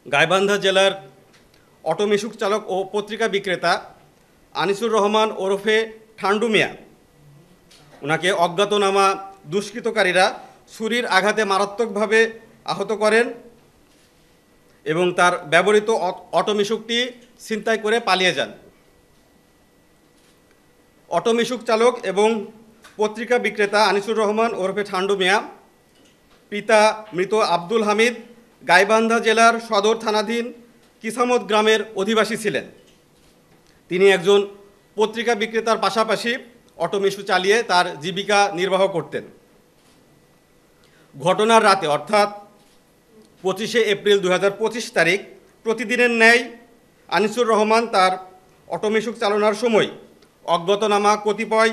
গাইবান্ধা জেলার অটো মিশুক চালক ও পত্রিকা বিক্রেতা আনিসুর রহমান ওরফে ঠান্ডু মিয়া, ওনাকে অজ্ঞাতনামা দুষ্কৃতকারীরা ছুরির আঘাতে মারাত্মকভাবে আহত করেন এবং তার ব্যবহৃত অটো মিশুকটি ছিনতাই করে পালিয়ে যান। অটো মিশুক চালক এবং পত্রিকা বিক্রেতা আনিসুর রহমান ওরফে ঠান্ডু মিয়া, পিতা মৃত আব্দুল হামিদ, গাইবান্ধা জেলার সদর থানাধীন কিসামত গ্রামের অধিবাসী ছিলেন। তিনি একজন পত্রিকা বিক্রেতার পাশাপাশি অটো মিশু চালিয়ে তার জীবিকা নির্বাহ করতেন। ঘটনার রাতে অর্থাৎ 25শে এপ্রিল 2025 তারিখ প্রতিদিনের ন্যায় আনিসুর রহমান তার অটো মিশুক চালানোর সময় অজ্ঞাতনামা কতিপয়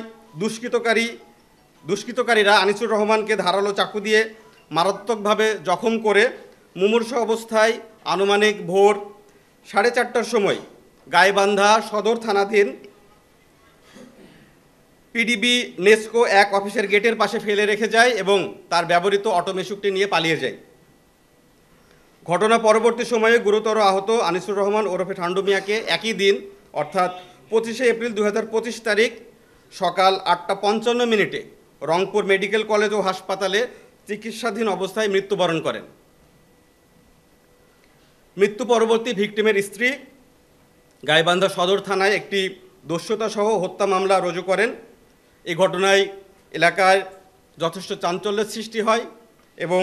দুষ্কৃতকারীরা আনিসুর রহমানকে ধারালো চাকু দিয়ে মারাত্মকভাবে জখম করে মুমূর্ষ অবস্থায় আনুমানিক ভোর 4:30টার সময় গাইবান্ধা সদর থানাধীন পিডিবি নেস্কো 1 অফিসের গেটের পাশে ফেলে রেখে যায় এবং তার ব্যবহৃত অটো মিশুকটি নিয়ে পালিয়ে যায়। ঘটনা পরবর্তী সময়ে গুরুতর আহত আনিসুর রহমান ওরফে ঠান্ডু মিয়াকে একই দিন অর্থাৎ 25শে এপ্রিল 2025 তারিখ সকাল 8:55 রংপুর মেডিকেল কলেজ ও হাসপাতালে চিকিৎসাধীন অবস্থায় মৃত্যুবরণ করেন। মৃত্যু পরবর্তী ভিকটিমের স্ত্রী গাইবান্ধা সদর থানায় একটি দস্যুতাসহ হত্যা মামলা রুজু করেন। এই ঘটনায় এলাকায় যথেষ্ট চাঞ্চল্যের সৃষ্টি হয় এবং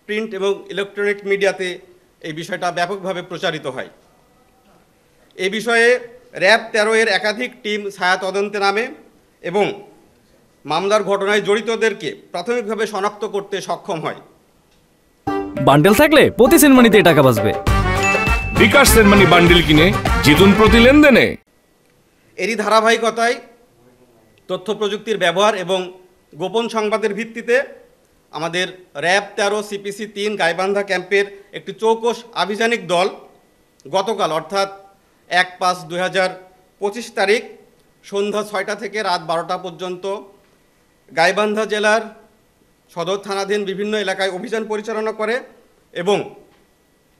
প্রিন্ট এবং ইলেকট্রনিক মিডিয়াতে এই বিষয়টা ব্যাপকভাবে প্রচারিত হয়। এই বিষয়ে র্যাব 13 এর একাধিক টিম ছায়া তদন্তে নামে এবং মামলার ঘটনায় জড়িতদেরকে প্রাথমিকভাবে শনাক্ত করতে সক্ষম হয়। বান্ডেল থাকলে প্রতি সেনমানিতে টাকা বাঁচবে। বিকাশ সেনমানি বান্ডেল কিনে জিতুন প্রতি লেনদেনে। এরই ধারাবাহিকতায় তথ্য প্রযুক্তির ব্যবহার এবং গোপন সংবাদের ভিত্তিতে আমাদের র্যাব 13 CPC 3 গাইবান্ধা ক্যাম্পের একটি চৌকস আভিযানিক দল গতকাল অর্থাৎ 1/5/2025 তারিখ সন্ধ্যা 6টা থেকে রাত 12টা পর্যন্ত গাইবান্ধা জেলার সদর থানাধীন বিভিন্ন এলাকায় অভিযান পরিচালনা করে এবং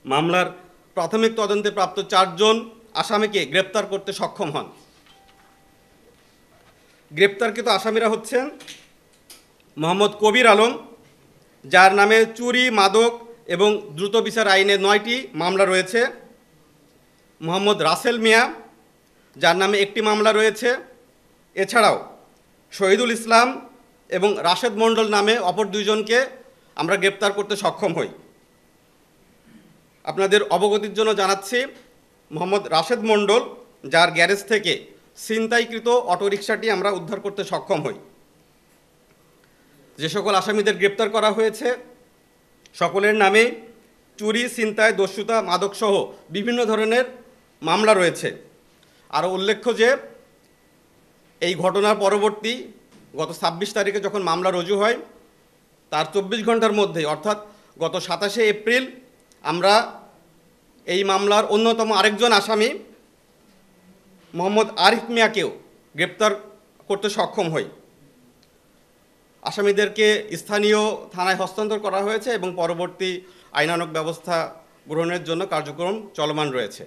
মামলার প্রাথমিক তদন্তে প্রাপ্ত 4 জন আসামিকে গ্রেপ্তার করতে সক্ষম হন। গ্রেপ্তারকৃত আসামিরা হচ্ছেন মোহাম্মদ কবির আলম, যার নামে চুরি, মাদক এবং দ্রুত বিচার আইনে 9টি মামলা রয়েছে, মোহাম্মদ রাসেল মিয়া, যার নামে একটি মামলা রয়েছে। এছাড়াও শহীদুল ইসলাম এবং রাশেদ মণ্ডল নামে অপর 2 জনকে আমরা গ্রেপ্তার করতে সক্ষম হই। আপনাদের অবগতির জন্য জানাচ্ছি, মোহাম্মদ রাশেদ মণ্ডল, যার গ্যারেজ থেকে ছিনতাইকৃত অটোরিকশাটি আমরা উদ্ধার করতে সক্ষম হই। যে সকল আসামিদের গ্রেপ্তার করা হয়েছে সকলের নামে চুরি, ছিনতাই, দস্যুতা, মাদকসহ বিভিন্ন ধরনের মামলা রয়েছে। আরও উল্লেখ্য যে এই ঘটনার পরবর্তী গত 26 তারিখে যখন মামলা রুজু হয় তার 24 ঘন্টার মধ্যে অর্থাৎ গত 27শে এপ্রিল আমরা এই মামলার অন্যতম আরেকজন আসামি মোহাম্মদ আরিফ মিয়াকেও গ্রেপ্তার করতে সক্ষম হই। আসামিদেরকে স্থানীয় থানায় হস্তান্তর করা হয়েছে এবং পরবর্তী আইনানুগ ব্যবস্থা গ্রহণের জন্য কার্যক্রম চলমান রয়েছে।